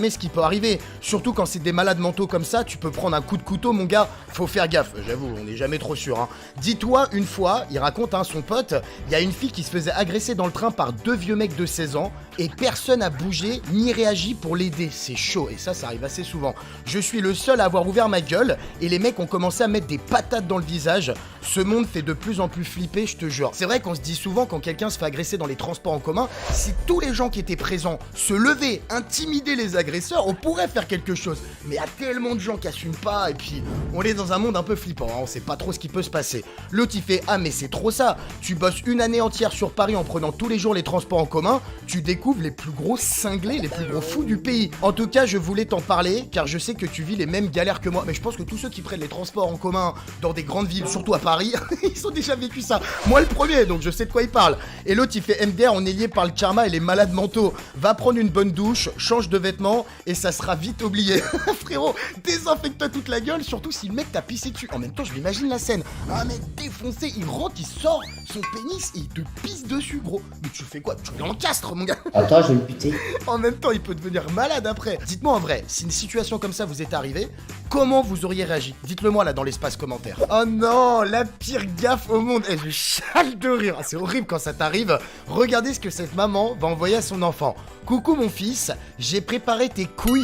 Mais ce qui peut arriver, surtout quand c'est des malades mentaux comme ça, tu peux prendre un coup de couteau, mon gars, faut faire gaffe, j'avoue, on n'est jamais trop sûr. Hein. Dis-toi, une fois, il raconte, hein, son pote, il y a une fille qui se faisait agresser dans le train par deux vieux mecs de 16 ans, et personne n'a bougé ni réagi pour l'aider, c'est chaud, et ça arrive assez souvent. Je suis le seul à avoir ouvert ma gueule, et les mecs ont commencé à mettre des patates dans le visage, ce monde fait de plus en plus flipper, je te jure. C'est vrai qu'on se dit souvent quand quelqu'un se fait agresser dans les transports en commun, si tous les gens qui étaient présents se levaient, intimidaient les agresseurs, on pourrait faire quelque chose. Mais il y a tellement de gens qui assument pas, et puis on est dans un monde un peu flippant, hein, on sait pas trop ce qui peut se passer. L'autre il fait, ah mais c'est trop ça, tu bosses une année entière sur Paris en prenant tous les jours les transports en commun, tu découvres les plus gros cinglés, les plus gros fous du pays. En tout cas, je voulais t'en parler, car je sais que tu vis les mêmes galères que moi, mais je pense que tous ceux qui prennent les transports en commun dans des grandes villes, surtout à Paris, ils ont déjà vécu ça. Moi le premier, donc je sais de quoi il parle. Et l'autre il fait, MDR, on est lié par le karma et les malades mentaux. Va prendre une bonne douche, change de vêtements, et ça sera vite oublié. Frérot, désinfecte-toi toute la gueule, surtout si le mec t'a pissé dessus. En même temps, je m'imagine la scène. Un mec défoncé, il rentre, il sort son pénis et il te pisse dessus, gros. Mais tu fais quoi? Tu l'encastres, mon gars. Attends, je vais me buter. En même temps, il peut devenir malade après. Dites-moi en vrai, si une situation comme ça vous est arrivée, comment vous auriez réagi? Dites-le moi là dans l'espace commentaire. Oh non, la pire gaffe au monde. Et je chale de rire. C'est horrible quand ça t'arrive. Regardez ce que cette maman va envoyer à son enfant. Coucou mon fils, j'ai préparé tes couilles.